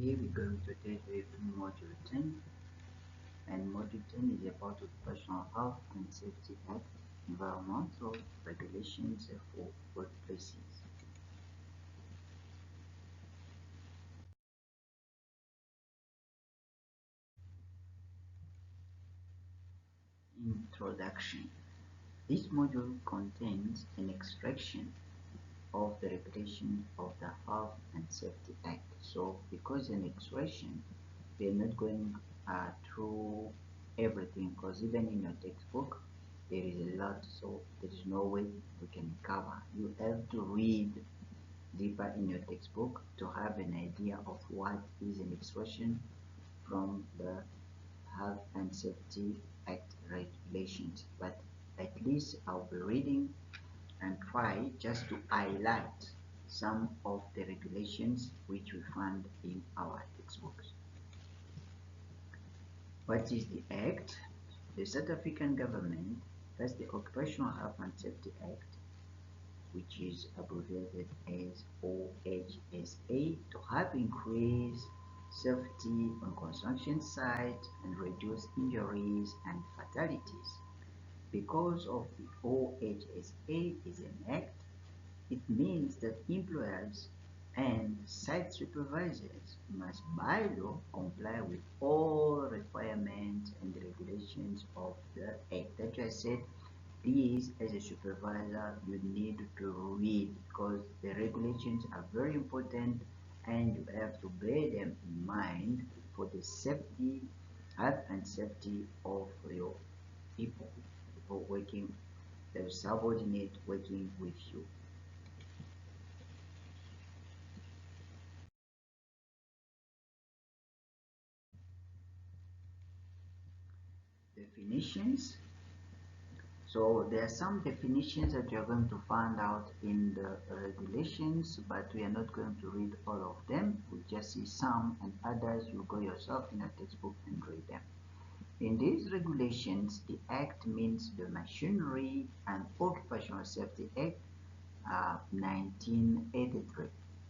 Here we're going to deal with Module 10, and Module 10 is about Occupational Health and Safety Act, environmental regulations for workplaces. Introduction. This module contains an extraction of the regulation of the Health and Safety Act. So because an extraction, we are not going through everything, because even in your textbook there is a lot, so there is no way we can cover. You have to read deeper in your textbook to have an idea of what is an extraction from the Health and Safety Act regulations. But at least I'll be reading and try just to highlight some of the regulations which we find in our textbooks. What is the Act? The South African government has the Occupational Health and Safety Act, which is abbreviated as OHSA, to help increase safety on construction sites and reduce injuries and fatalities. Because of the OHSA is an act, it means that employers and site supervisors must by law comply with all requirements and regulations of the act. That I said, these as a supervisor you need to read, because the regulations are very important and you have to bear them in mind for the safety, health and safety of your people working, the subordinate working with you. Definitions. So there are some definitions that you're going to find out in the regulations, but we are not going to read all of them. We just see some, and others you go yourself in a textbook and read them. In these regulations, the Act means the Machinery and Occupational Safety Act 1983,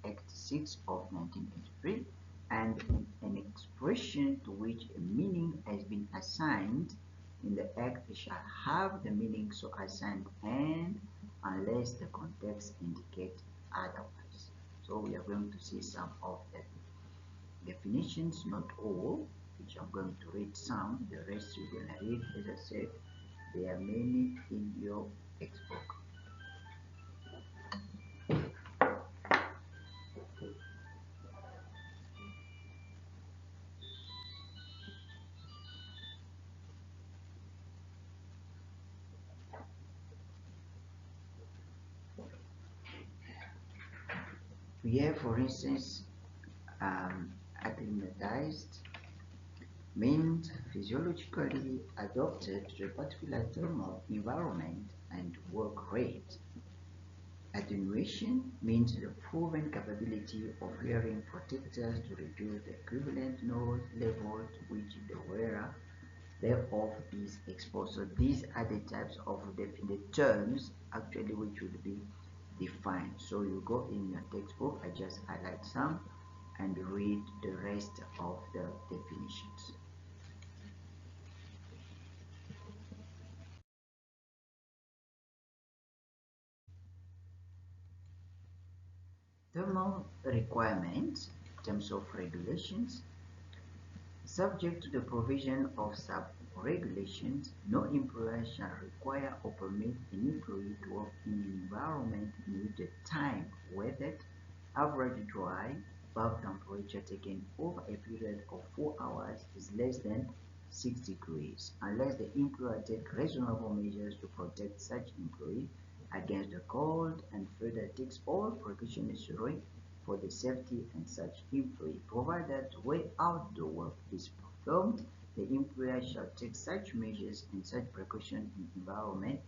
Act 6 of 1983, and an expression to which a meaning has been assigned in the Act shall have the meaning so assigned and unless the context indicates otherwise. So we are going to see some of the definitions, not all, which I'm going to read some, the rest you're going to read. As I said, there are many in your textbook. We have, for instance, acclimatized means physiologically adapted to a particular thermal environment and work rate. Attenuation means the proven capability of wearing protectors to reduce the equivalent noise level to which the wearer thereof is exposed. So these are the types of definite terms actually which would be defined. So you go in your textbook, I just highlight some and read the rest of the definitions. Thermal requirements in terms of regulations. Subject to the provision of sub-regulations, no employer shall require or permit an employee to work in an environment in which the time weathered, average dry, bulb temperature taken over a period of 4 hours is less than 6 degrees, unless the employer takes reasonable measures to protect such employee against the cold and further takes all precautions necessary for the safety and such employee, provided where outdoor work is performed, the employer shall take such measures and such precautions in environment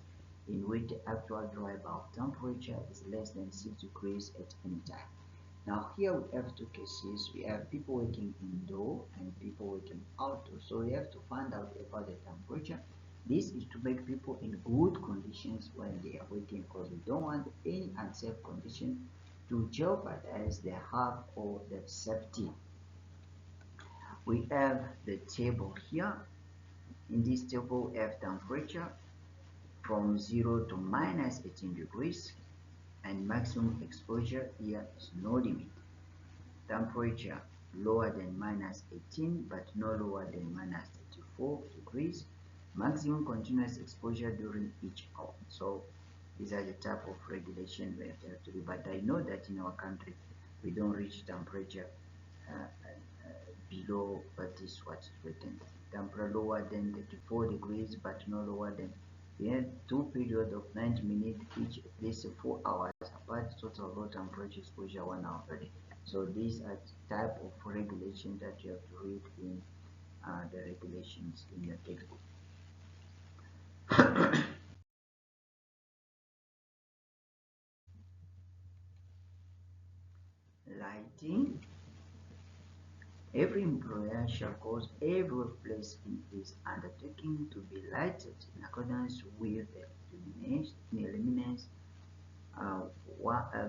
in which the actual dry bulb temperature is less than 6 degrees at any time. Now here we have two cases. We have people working indoor and people working outdoor. So we have to find out about the temperature. This is to make people in good conditions when they are working, because we don't want any unsafe condition to jeopardize their health or their safety. We have the table here. In this table, we have temperature from 0 to minus 18 degrees, and maximum exposure here is no limit. Temperature lower than minus 18 but no lower than minus 34 degrees. Maximum continuous exposure during each hour. So these are the type of regulation we have to do. But I know that in our country we don't reach temperature below what is written. Temperature lower than 34 degrees but no lower than two periods of 90 minutes each, at least 4 hours apart, total low temperature exposure 1 hour per day. So these are type of regulations that you have to read in the regulations in your textbook. Lighting. Every employer shall cause every workplace in his undertaking to be lighted in accordance with the luminance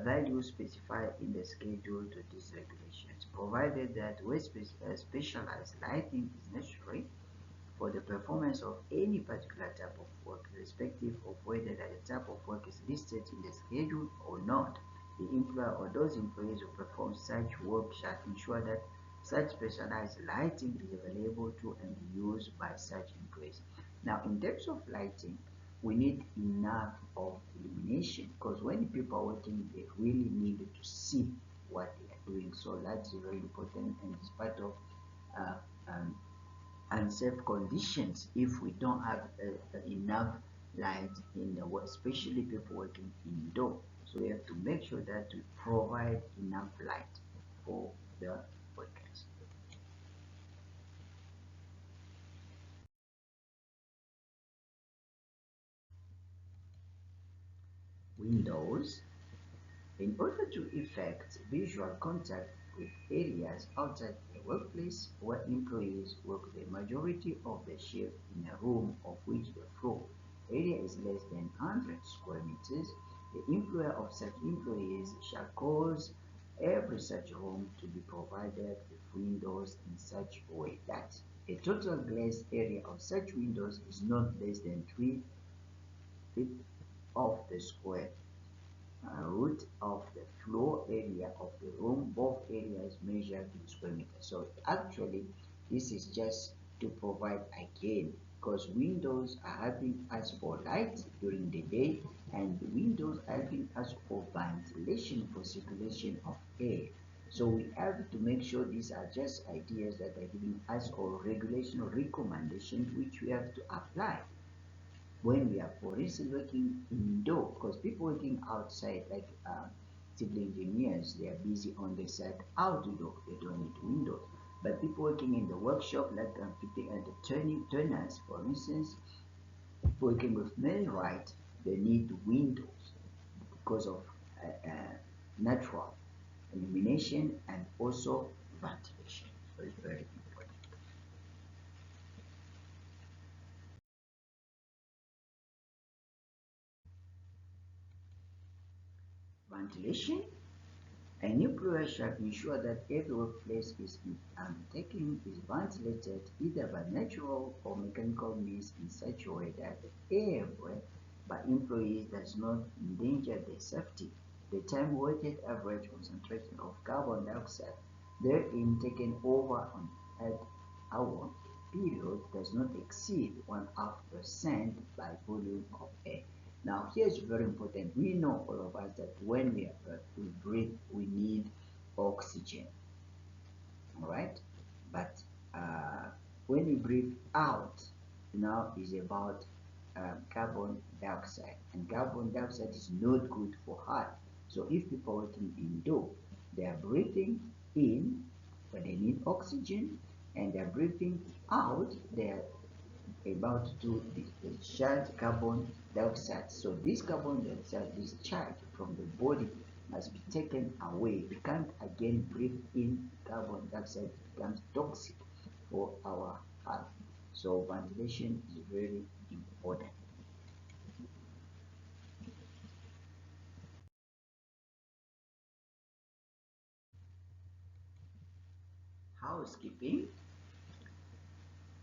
value specified in the schedule to these regulations, provided that where specialized lighting is necessary for the performance of any particular type of work, irrespective of whether that type of work is listed in the schedule or not. The employer or those employees who perform such work shall ensure that such specialized lighting is available to and used by such employees. Now, in terms of lighting, we need enough of illumination, because when people are working, they really need to see what they are doing. So that's very important, and it's part of uh, um, unsafe conditions if we don't have enough light in the work, especially people working indoor. So we have to make sure that we provide enough light for the workers. Windows. In order to effect visual contact with areas outside the workplace where employees work the majority of the shift in a room of which the floor area is less than 100 square meters, the employer of such employees shall cause every such room to be provided with windows in such a way that a total glazed area of such windows is not less than 3 feet of the square root of the floor area of the room. Both areas measured in square meters. So actually, this is just to provide again, because windows are helping us for light during the day, and windows are helping us for ventilation, for circulation of air. So we have to make sure these are just ideas that are giving us or regulation or recommendations which we have to apply when we are, for instance, working indoor, because people working outside, like civil engineers, they are busy on the site outdoor, they don't need windows. But people working in the workshop, like fitting and the turners, for instance, working with millwright, they need windows because of natural illumination and also ventilation. So it's very important. Ventilation. A new employer shall ensure that every workplace is undertaken is ventilated either by natural or mechanical means in such a way that the air breath by employees does not endanger their safety. The time weighted average concentration of carbon dioxide therein taken over on an hour period does not exceed 1/2% by volume of air. Now, here's very important. We know, all of us, that when we breathe, we need oxygen, all right? But when we breathe out, now is about carbon dioxide, and carbon dioxide is not good for heart. So if people are working indoor, they are breathing in, but they need oxygen, and they're breathing out, they're about to discharge carbon dioxide. So this carbon dioxide discharge from the body must be taken away. We can't again breathe in carbon dioxide, it becomes toxic for our health. So ventilation is very important. Housekeeping.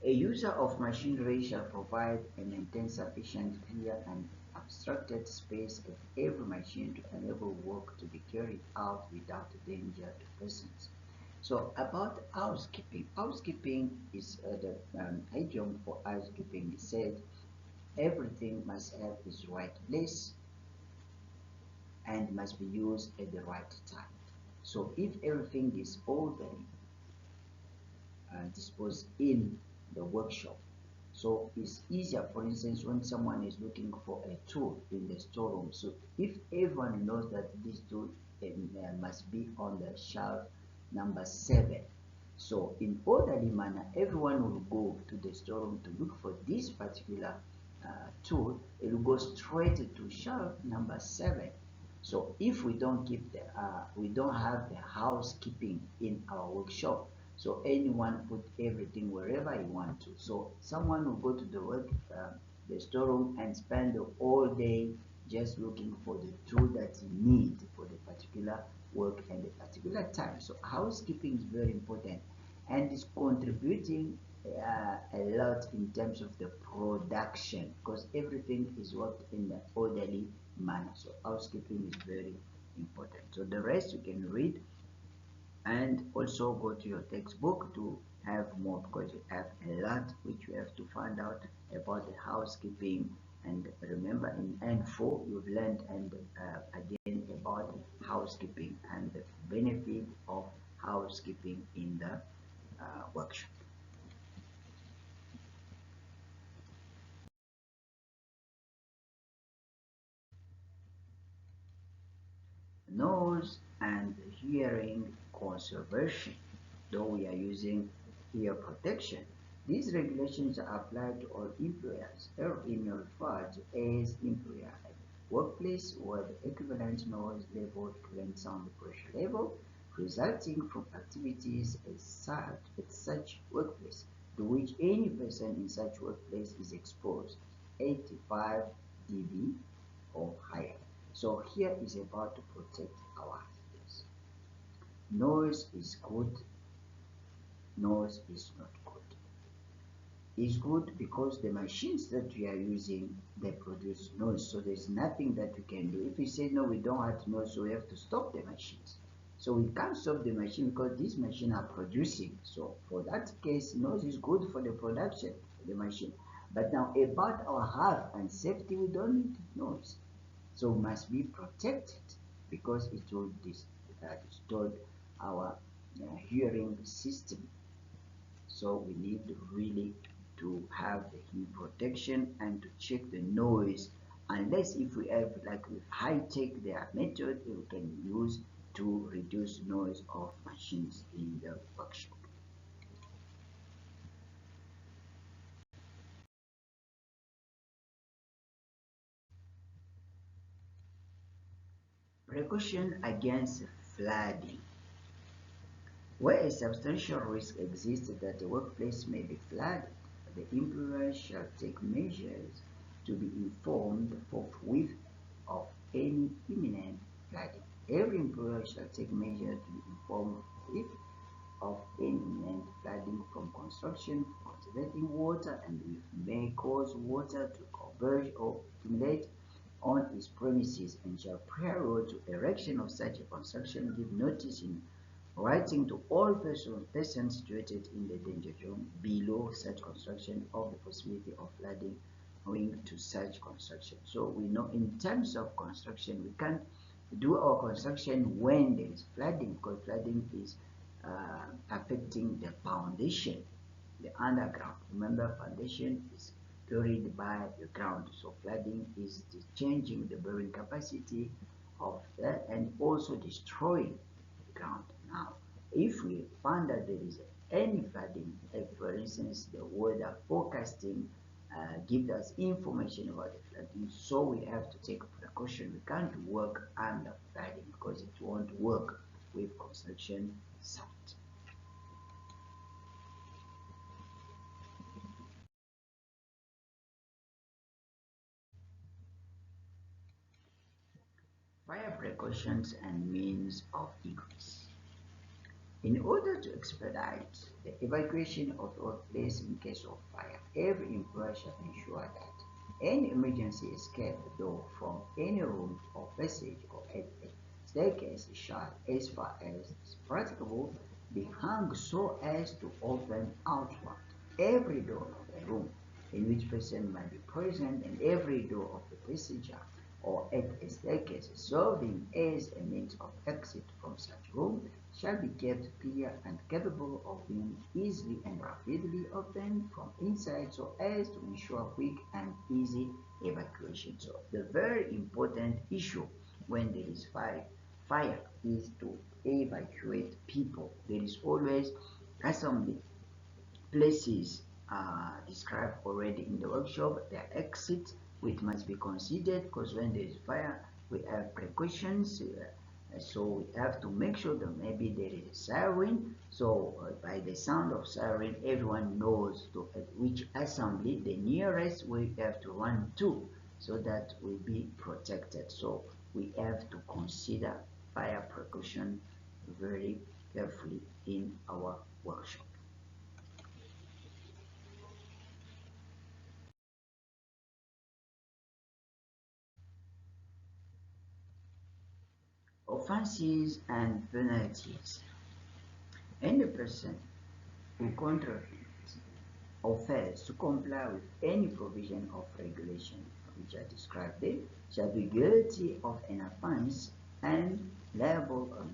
A user of machinery shall provide and maintain sufficient, clear, and abstracted space at every machine to enable work to be carried out without danger to persons. So about housekeeping. Housekeeping is the idiom for housekeeping is said everything must have its right place and must be used at the right time. So if everything is orderly disposed in the workshop, so it's easier, for instance, when someone is looking for a tool in the storeroom. So if everyone knows that this tool must be on the shelf number 7, so in orderly manner, everyone will go to the storeroom to look for this particular tool. It will go straight to shelf number 7. So if we don't keep the, we don't have the housekeeping in our workshop, so anyone put everything wherever he want to. So someone will go to the storeroom and spend the whole day just looking for the tool that he need for the particular work and the particular time. So housekeeping is very important and is contributing a lot in terms of the production because everything is worked in an orderly manner. So housekeeping is very important. So the rest you can read and also go to your textbook to have more because you have a lot which you have to find out about the housekeeping. And remember in N4 you've learned and again about housekeeping and the benefit of housekeeping in the workshop. Nose and hearing conservation, though we are using ear protection. These regulations are applied to all employers, herein referred to as employer at workplace where the equivalent noise level equivalent sound pressure level resulting from activities at such workplace to which any person in such workplace is exposed 85 dB or higher. So here is about to protect our ears. Noise is good, noise is not good. It's good because the machines that we are using, they produce noise. So there's nothing that we can do. If we say no, we don't have noise, so we have to stop the machines. So we can't stop the machine because these machines are producing. So for that case, noise is good for the production of the machine. But now about our health and safety, we don't need noise. So must be protected because it will distort our hearing system. So we need really to have the hearing protection and to check the noise unless if we have like with high tech their method we can use to reduce noise of machines in the workshop. Precaution against flooding. Where a substantial risk exists that the workplace may be flooded, the employer shall take measures to be informed forthwith of any imminent flooding. Every employer shall take measures to be informed if of any imminent flooding from construction, conserving water, and which may cause water to converge or accumulate on its premises, and shall prior to erection of such a construction give notice in writing to all persons situated in the danger zone below such construction of the possibility of flooding owing to such construction. So we know in terms of construction, we can't do our construction when there is flooding because flooding is affecting the foundation, the underground. Remember, foundation is carried by the ground. So flooding is changing the bearing capacity of that and also destroying the ground. Now, if we find that there is any flooding, like for instance, the weather forecasting gives us information about the flooding, so we have to take precaution. We can't work under flooding because it won't work with construction site. Fire precautions and means of egress. In order to expedite the evacuation of the workplace in case of fire, every employer shall ensure that any emergency escape door from any room or passage or at a staircase shall, as far as is practicable, be hung so as to open outward. Every door of a room in which person might be present and every door of the passenger or at a staircase serving as a means of exit from such room shall be kept clear and capable of being easily and rapidly opened from inside so as to ensure quick and easy evacuation. So the very important issue when there is fire is to evacuate people. There is always assembly places described already in the workshop, their exit, which must be considered because when there is fire, we have precautions. So we have to make sure that maybe there is a siren. So by the sound of siren, everyone knows to which assembly the nearest we have to run to, so that we be protected. So we have to consider fire precaution very carefully in our workshop. Offenses and penalties. Any person who contravenes or fails to comply with any provision of regulation which I described there shall be guilty of an offense and liable on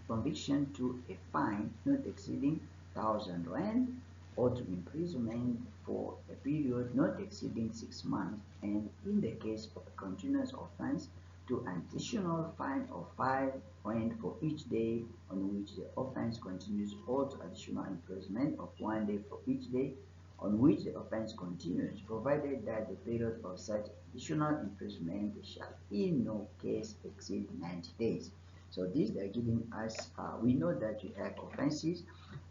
conviction to a fine not exceeding 1,000 rand or to imprisonment for a period not exceeding 6 months, and in the case of a continuous offense, to an additional fine of 5 rand for each day on which the offense continues, or to additional imprisonment of 1 day for each day on which the offense continues, provided that the period of such additional imprisonment shall in no case exceed 90 days. So these are giving us, we know that we have offenses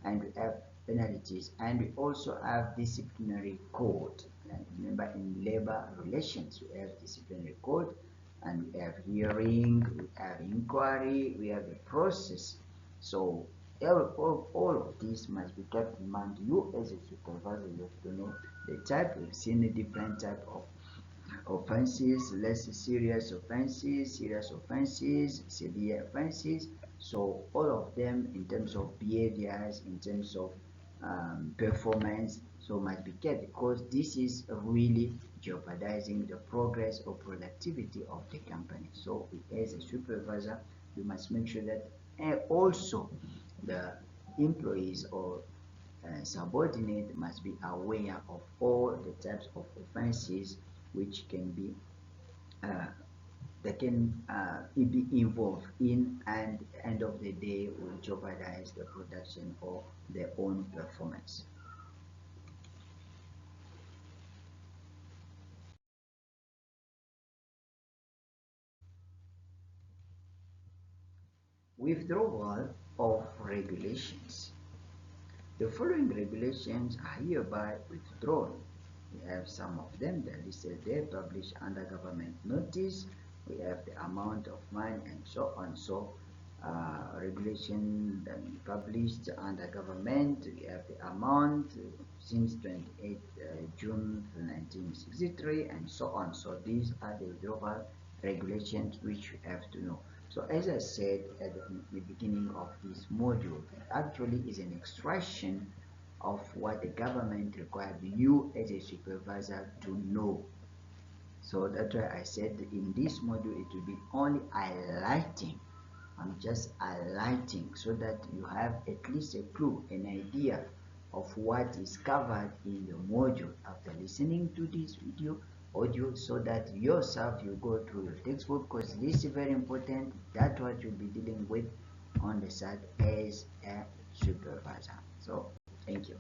and we have penalties, and we also have disciplinary code. And remember, in labor relations, we have disciplinary code, and we have hearing, we have inquiry, we have a process. So all of these must be kept in mind. You as a supervisor, you have to know the type. We've seen a different type of offenses, less serious offenses, severe offenses. So all of them in terms of behaviors, in terms of performance, so must be kept, because this is really jeopardizing the progress or productivity of the company. So as a supervisor, you must make sure that also the employees or subordinate must be aware of all the types of offenses which can be uh, that can be involved in, and end of the day will jeopardize the production or their own performance. Withdrawal of regulations. The following regulations are hereby withdrawn. We have some of them that listed there, published under government notice. We have the amount of money and so on. So regulation published under government, we have the amount since 28 June 1963 and so on. So these are the withdrawal regulations which you have to know. So as I said at the beginning of this module, it actually is an extraction of what the government required you as a supervisor to know. So that's why I said in this module it will be only highlighting. I'm just highlighting so that you have at least a clue, an idea of what is covered in the module after listening to this video audio, so that yourself you go through your textbook, because this is very important. That's what you'll be dealing with on the side as a supervisor. So thank you.